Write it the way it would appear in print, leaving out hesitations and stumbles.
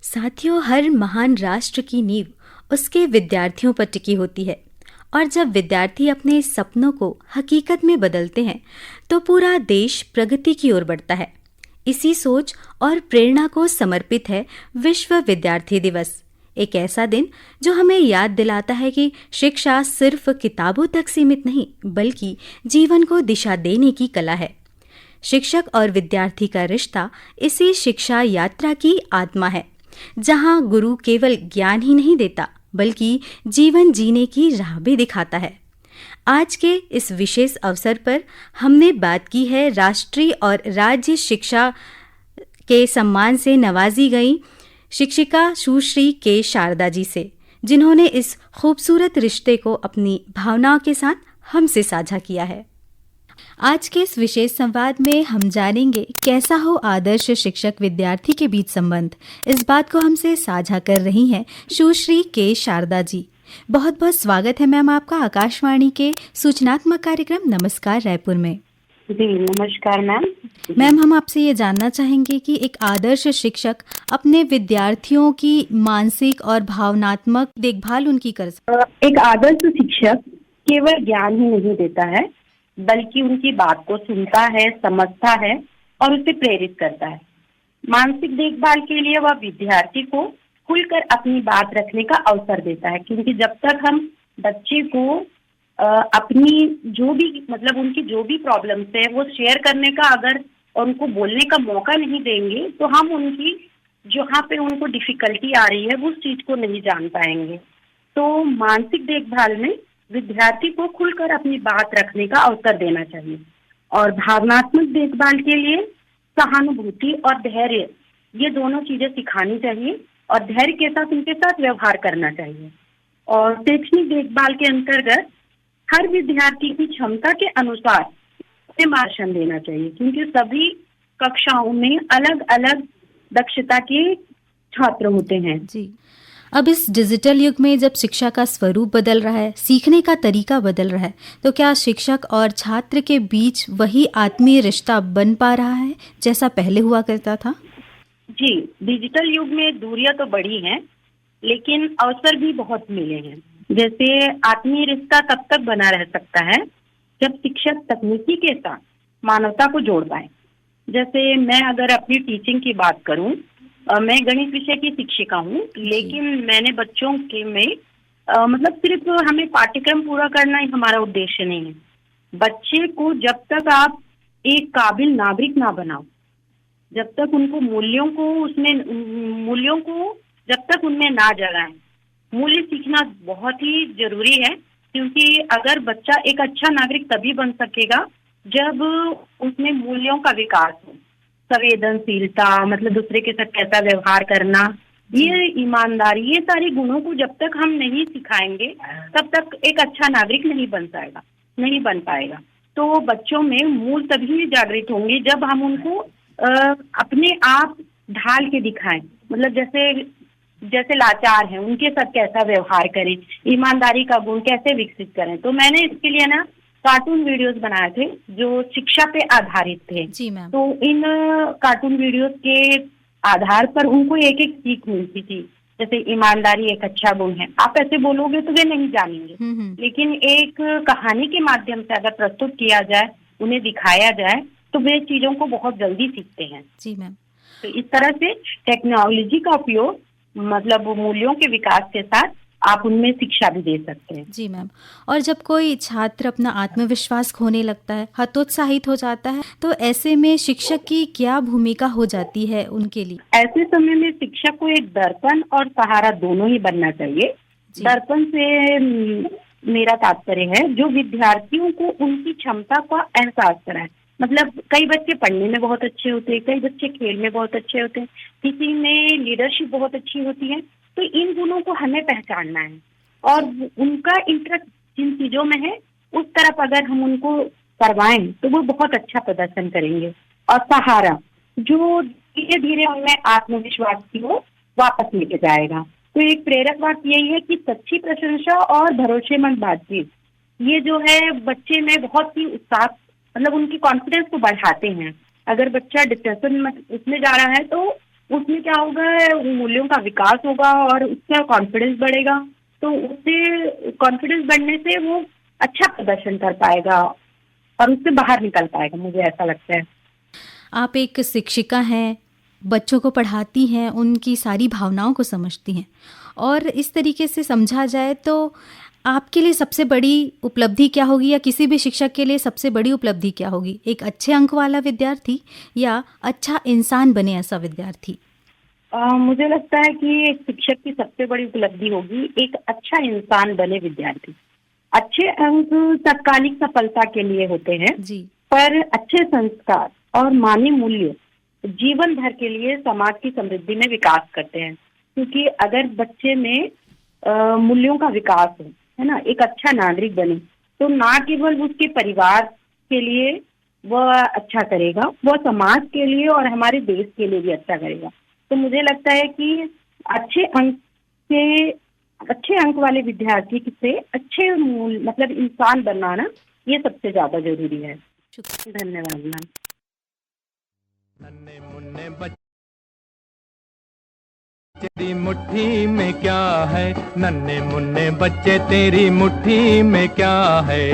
साथियों, हर महान राष्ट्र की नींव उसके विद्यार्थियों पर टिकी होती है और जब विद्यार्थी अपने सपनों को हकीकत में बदलते हैं तो पूरा देश प्रगति की ओर बढ़ता है। इसी सोच और प्रेरणा को समर्पित है विश्व विद्यार्थी दिवस, एक ऐसा दिन जो हमें याद दिलाता है कि शिक्षा सिर्फ किताबों तक सीमित नहीं बल्कि जीवन को दिशा देने की कला है। शिक्षक और विद्यार्थी का रिश्ता इसी शिक्षा यात्रा की आत्मा है, जहां गुरु केवल ज्ञान ही नहीं देता बल्कि जीवन जीने की राह भी दिखाता है। आज के इस विशेष अवसर पर हमने बात की है राष्ट्रीय और राज्य शिक्षा के सम्मान से नवाजी गई शिक्षिका सुश्री के शारदा जी से, जिन्होंने इस खूबसूरत रिश्ते को अपनी भावनाओं के साथ हमसे साझा किया है। आज के इस विशेष संवाद में हम जानेंगे कैसा हो आदर्श शिक्षक विद्यार्थी के बीच संबंध। इस बात को हमसे साझा कर रही हैं सुश्री के शारदा जी। बहुत बहुत स्वागत है मैम आपका आकाशवाणी के सूचनात्मक कार्यक्रम नमस्कार रायपुर में। जी नमस्कार मैम। मैम, हम आपसे ये जानना चाहेंगे कि एक आदर्श शिक्षक अपने विद्यार्थियों की मानसिक और भावनात्मक देखभाल उनकी कर सकते। एक आदर्श शिक्षक केवल ज्ञान ही नहीं देता है बल्कि उनकी बात को सुनता है, समझता है और उसे प्रेरित करता है। मानसिक देखभाल के लिए वह विद्यार्थी को खुलकर अपनी बात रखने का अवसर देता है, क्योंकि जब तक हम बच्चे को अपनी जो भी उनकी जो भी प्रॉब्लम्स है वो शेयर करने का अगर उनको बोलने का मौका नहीं देंगे तो हम उनकी जहाँ पे उनको डिफिकल्टी आ रही है उस चीज को नहीं जान पाएंगे। तो मानसिक देखभाल में विद्यार्थी को खुलकर अपनी बात रखने का अवसर देना चाहिए और भावनात्मक देखभाल के लिए सहानुभूति और धैर्य, ये दोनों चीजें सिखानी चाहिए और धैर्य के साथ उनके साथ व्यवहार करना चाहिए। और शैक्षणिक देखभाल के अंतर्गत हर विद्यार्थी की क्षमता के अनुसार मार्गदर्शन देना चाहिए, क्योंकि सभी कक्षाओं में अलग अलग दक्षता के छात्र होते हैं। जी, अब इस डिजिटल युग में जब शिक्षा का स्वरूप बदल रहा है, सीखने का तरीका बदल रहा है, तो क्या शिक्षक और छात्र के बीच वही आत्मीय रिश्ता बन पा रहा है जैसा पहले हुआ करता था? जी, डिजिटल युग में दूरियां तो बढ़ी हैं, लेकिन अवसर भी बहुत मिले हैं। जैसे आत्मीय रिश्ता तब तक बना रह सकता है जब शिक्षक तकनीकी के साथ मानवता को जोड़ पाए। जैसे मैं अगर अपनी टीचिंग की बात करूं, मैं गणित विषय की शिक्षिका हूँ, लेकिन मैंने बच्चों के में सिर्फ हमें पाठ्यक्रम पूरा करना ही हमारा उद्देश्य नहीं है। बच्चे को जब तक आप एक काबिल नागरिक ना बनाओ, जब तक उनको मूल्यों को जब तक उनमें ना जगाएं, मूल्य सीखना बहुत ही जरूरी है। क्योंकि अगर बच्चा एक अच्छा नागरिक तभी बन सकेगा जब उसमें मूल्यों का विकास हो, संवेदनशीलता, दूसरे के साथ कैसा व्यवहार करना, ये ईमानदारी, ये सारे गुणों को जब तक हम नहीं सिखाएंगे तब तक एक अच्छा नागरिक नहीं बन पाएगा। तो बच्चों में मूल तभी जागृत होंगे जब हम उनको अपने आप ढाल के दिखाएं। जैसे लाचार हैं उनके साथ कैसा व्यवहार करें, ईमानदारी का गुण कैसे विकसित करें। तो मैंने इसके लिए कार्टून वीडियोस बनाए थे जो शिक्षा पे आधारित थे। जी मैम। तो इन कार्टून वीडियोस के आधार पर उनको एक एक सीख मिलती थी। जैसे ईमानदारी एक अच्छा गुण है, आप ऐसे बोलोगे तो वे नहीं जानेंगे, लेकिन एक कहानी के माध्यम से अगर प्रस्तुत किया जाए, उन्हें दिखाया जाए, तो वे चीजों को बहुत जल्दी सीखते हैं। जी मैम। तो इस तरह से टेक्नोलॉजी का उपयोग मूल्यों के विकास के साथ आप उनमें शिक्षा भी दे सकते हैं। जी मैम। और जब कोई छात्र अपना आत्मविश्वास खोने लगता है, हतोत्साहित हो जाता है, तो ऐसे में शिक्षक की क्या भूमिका हो जाती है उनके लिए? ऐसे समय में शिक्षक को एक दर्पण और सहारा दोनों ही बनना चाहिए। दर्पण से मेरा तात्पर्य है जो विद्यार्थियों को उनकी क्षमता का एहसास कराए। कई बच्चे पढ़ने में बहुत अच्छे होते हैं, कई बच्चे खेल में बहुत अच्छे होते हैं, किसी में लीडरशिप बहुत अच्छी होती है। तो इन गुणों को हमें पहचानना है और उनका इंटरेस्ट जिन चीजों में है उस तरफ अगर हम उनको करवाएं तो वो बहुत अच्छा प्रदर्शन करेंगे। और सहारा जो धीरे धीरे उनमें आत्मविश्वास की ओर वापस लेके जाएगा। तो एक प्रेरक बात यही है कि सच्ची प्रशंसा और भरोसेमंद बातचीत, ये जो है बच्चे में बहुत ही उत्साह उनकी कॉन्फिडेंस को बढ़ाते हैं। अगर बच्चा डिप्रेशन में उसमें जा रहा है तो उसमें क्या होगा, मूल्यों का विकास होगा और उसका कॉन्फिडेंस बढ़ेगा। तो उससे कॉन्फिडेंस बढ़ने से वो अच्छा प्रदर्शन कर पाएगा और उससे बाहर निकल पाएगा, मुझे ऐसा लगता है। आप एक शिक्षिका हैं, बच्चों को पढ़ाती हैं, उनकी सारी भावनाओं को समझती हैं, और इस तरीके से समझा जाए तो आपके लिए सबसे बड़ी उपलब्धि क्या होगी, या किसी भी शिक्षक के लिए सबसे बड़ी उपलब्धि क्या होगी? एक अच्छे अंक वाला विद्यार्थी या अच्छा इंसान बने ऐसा विद्यार्थी? मुझे लगता है कि एक शिक्षक की सबसे बड़ी उपलब्धि होगी एक अच्छा इंसान बने विद्यार्थी। अच्छे अंक तत्कालिक सफलता के लिए होते हैं, जी। पर अच्छे संस्कार और मानवीय मूल्य जीवन भर के लिए समाज की समृद्धि में विकास करते हैं। क्योंकि अगर बच्चे में मूल्यों का विकास हो, है ना, एक अच्छा नागरिक बने, तो ना केवल उसके परिवार के लिए वह अच्छा करेगा, वह समाज के लिए और हमारे देश के लिए भी अच्छा करेगा। तो मुझे लगता है कि अच्छे अंक से अच्छे अंक वाले विद्यार्थी से अच्छे मतलब इंसान बनाना, ये सबसे ज्यादा जरूरी है। धन्यवाद मैम। नन्हे मुन्ने बच्चे तेरी मुट्ठी में क्या है, नन्हे मुन्ने बच्चे तेरी मुट्ठी में क्या है।